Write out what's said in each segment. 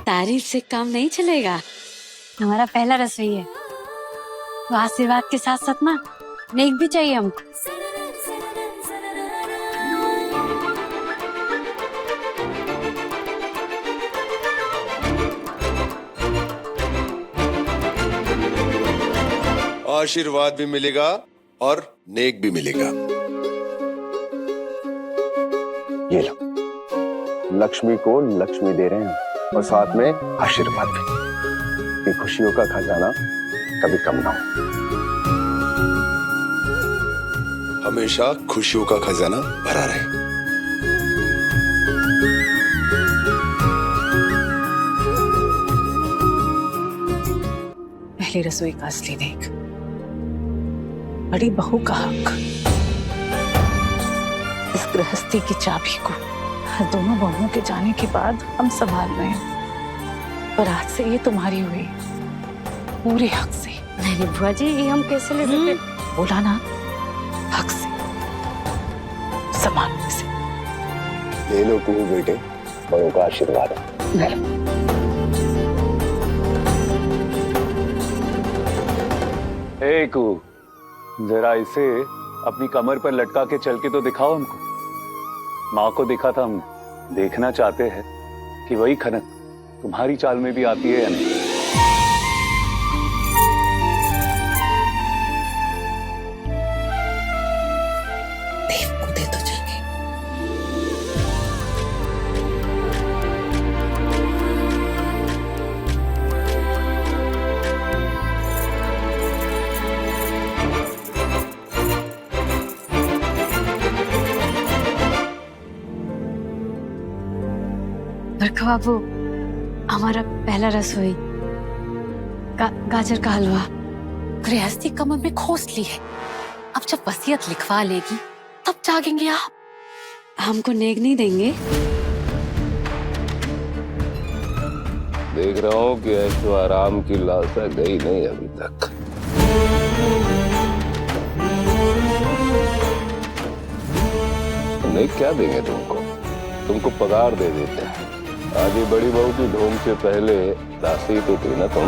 तारीफ से काम नहीं चलेगा। हमारा पहला रसोई है, तो आशीर्वाद के साथ साथ ना नेक भी चाहिए हमको। आशीर्वाद भी मिलेगा और नेक भी मिलेगा। ये लो, लक्ष्मी को लक्ष्मी दे रहे हैं और साथ में आशीर्वाद भी कि खुशियों का खजाना कभी कम ना हो। हमेशा खुशियों का खजाना भरा रहे। पहली रसोई का असली नेक, बड़ी बहू का हक। इस गृहस्थी की चाबी को दोनों बहुओं के जाने के बाद हम संभाल रहे हैं, पर आज से ये तुम्हारी हुई, पूरे हक से। नहीं बुआ जी, ये हम कैसे ले सकते? बोला ना, हक से, सम्मान से। ले लो कुहू बेटे, बड़ों का आशीर्वाद है। ए कुहू, जरा इसे अपनी कमर पर लटका के चल के तो दिखाओ हमको। माँ को दिखा था हमने, देखना चाहते हैं कि वही खनक तुम्हारी चाल में भी आती है या नहीं। देव को दे दो जाके। बरखा बाबू, हमारा पहला रसोई गाजर का हलवा। गृहस्थी कमर में खोस ली है, अब जब वसीयत लिखवा लेगी तब जागेंगे आप। हमको नेक नहीं देंगे? देख रहा हूँ कि ऐशो आराम की लालसा गई नहीं अभी तक। नहीं, क्या देंगे तुमको? तुमको पगार दे देते हैं। आज ये बड़ी बहू की ढोंग से पहले दासी तो थी ना तुम।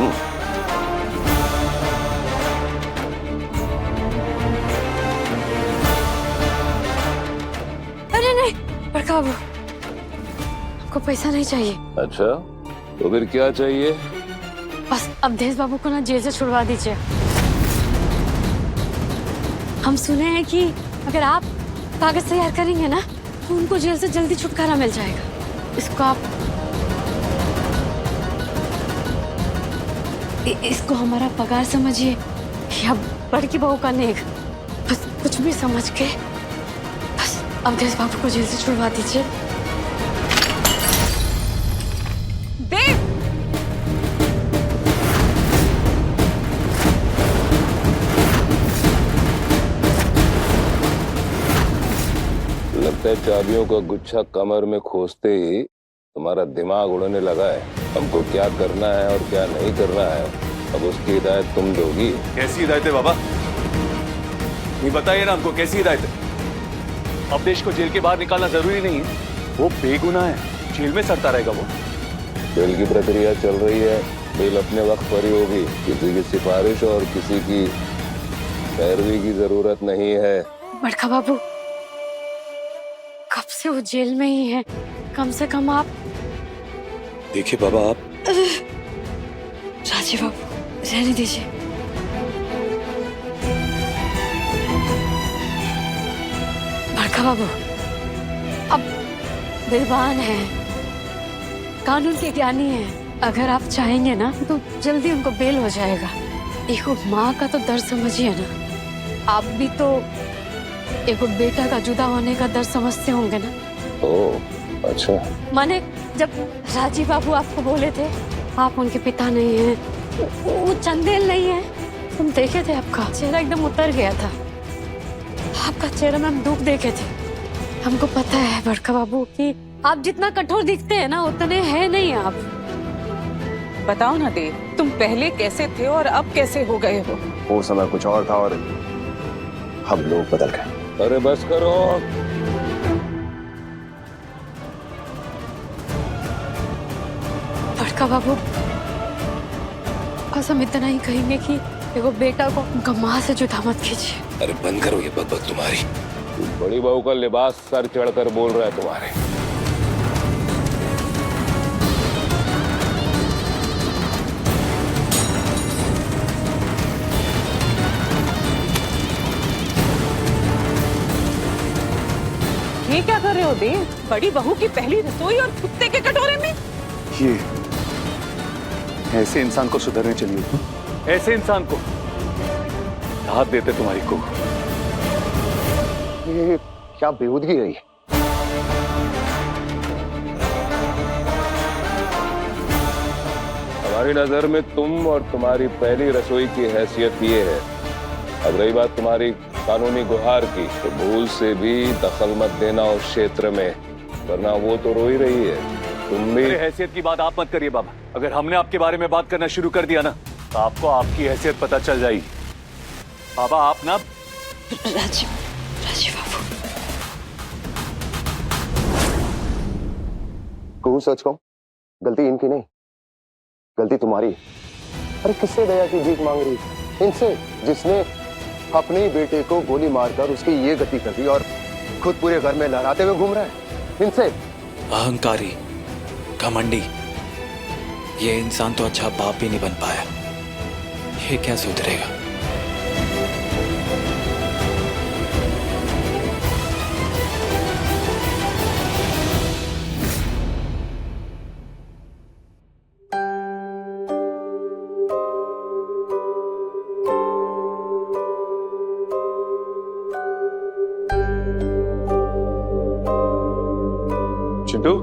अरे नहीं बरखा बाबू, हमको पैसा नहीं चाहिए। अच्छा, तो फिर क्या चाहिए? बस अवधेश बाबू को ना जेल से छुड़वा दीजिए। हम सुने हैं कि अगर आप कागज तैयार करेंगे ना तो उनको जेल से जल्दी छुटकारा मिल जाएगा। इसको आप इसको हमारा पगार समझिए या बड़की बहू का नेक, बस कुछ भी समझ के बस अवधेश बाबू को जेल से छुड़वा दीजिए। देव! लगता है चाबियों का गुच्छा कमर में खोसते ही तुम्हारा दिमाग उड़ने लगा है। हमको क्या करना है और क्या नहीं करना है, अब उसकी हिदायत तुम दोगी। कैसी हिदायत है बाबा? नहीं बताइए ना हमको, कैसी हिदायत है? अवधेश को जेल के बाहर निकालना जरूरी नहीं है, वो बेगुनाह है, जेल में सड़ता रहेगा वो। बेल की प्रक्रिया चल रही है, बेल अपने वक्त पर ही होगी। किसी की सिफारिश और किसी की पैरवी की जरूरत नहीं है। बड़का बाबू, कब से वो जेल में ही है, कम से कम आप देखिए बाबा, आप राजीव बाबू रहने दीजिए। बड़का बाबू अब विद्वान है, कानून के ज्ञानी है, अगर आप चाहेंगे ना तो जल्दी उनको बेल हो जाएगा। एक माँ का तो दर्द समझिए ना, आप भी तो एक बेटा का जुदा होने का दर्द समझते होंगे ना। ओह, अच्छा। माने जब राजीव बाबू आपको बोले थे आप उनके पिता नहीं हैं, वो चंदेल नहीं है, तुम देखे थे आपका चेहरा एकदम उतर गया था, आपका चेहरा में हम दुख देखे थे। हमको पता है बड़का बाबू कि आप जितना कठोर दिखते हैं ना उतने हैं नहीं आप। बताओ ना देव, तुम पहले कैसे थे और अब कैसे हो गए हो? वो समय कुछ और था और हम लोग बदल गए। अरे बस करो, बड़का बाबू, बस हम इतना ही कहेंगे कि देखो बेटा को गम्मा से जुदा मत कीजिए। अरे बंद करो ये बकबक तुम्हारी। बड़ी बहू का लिबास सर चढ़कर बोल रहा है तुम्हारे। ये क्या कर रहे हो देव? बड़ी बहू की पहली रसोई और कुत्ते के कटोरे में? ये ऐसे इंसान को सुधरने चली हो? ऐसे इंसान को हाथ देते तुम्हारी को। ये क्या बेहूदगी है ये? हमारी नजर में तुम और तुम्हारी पहली रसोई की हैसियत ये है। अब रही बात तुम्हारी कानूनी गुहार की, तो भूल से भी दखल मत देना उस क्षेत्र में, वरना वो तो रो ही रही है। तुम भी हैसियत की बात आप मत करिए बाबा। अगर हमने आपके बारे में बात करना शुरू कर दिया ना, तो आपको आपकी हैसियत पता चल जाएगी। बाबा आप ना राजीव, राजीव बाबू, कहूँ सच कहूँ, गलती इनकी नहीं, गलती तुम्हारी। अरे किससे दया की भीख मांग रही? इनसे, जिसने अपने ही बेटे को गोली मारकर उसकी ये गति कर दी और खुद पूरे घर में लहराते हुए घूम रहा है। इनसे। अहंकारी, घमंडी, ये इंसान तो अच्छा बाप भी नहीं बन पाया। ये क्या सुधरेगा? चिंटू,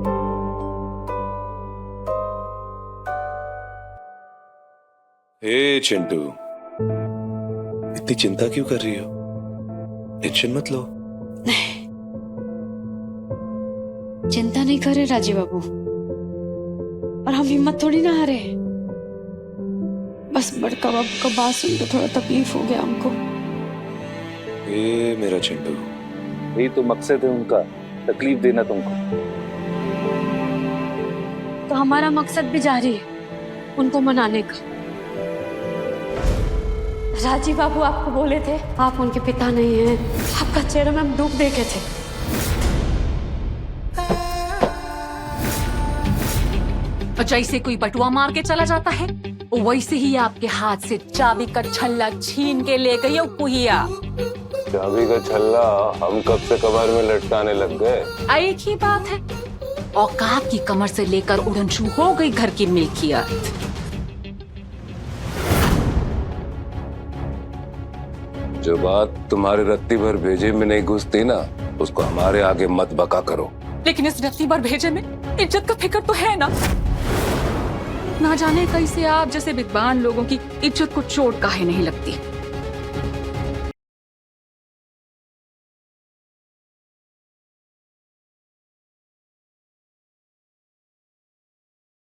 हे चिंटू, इतनी चिंता क्यों कर रही हो? टेंशन मत लो। चिंता नहीं करे राजीव बाबू, और हम हिम्मत थोड़ी ना हारे। बस बड़का बाबू का बात सुन के थोड़ा तकलीफ हो गया हमको। ये मेरा चिंटू, यही तो मकसद है उनका, तकलीफ देना तुमको। तो हमारा मकसद भी जारी है, उनको मनाने का। राजीव बाबू आपको बोले थे आप उनके पिता नहीं हैं, आपका चेहरे में हम दुख देखे थे। और जैसे कोई बटुआ मार के चला जाता है, वैसे ही आपके हाथ से चाबी का छल्ला छीन के ले गई कुहिया। चाबी का छल्ला हम कब से कमर में लटकाने लग गए? एक ही बात है, औकात की कमर से लेकर उड़नछू हो गई घर की मिल्कियत। जो बात तुम्हारे रत्ती भर भेजे में नहीं घुसती ना, उसको हमारे आगे मत बका करो। लेकिन इस रत्ती भर भेजे में इज्जत का फिक्र तो है ना जाने कैसे आप जैसे विद्वान लोगों की इज्जत को चोट काहे नहीं लगती।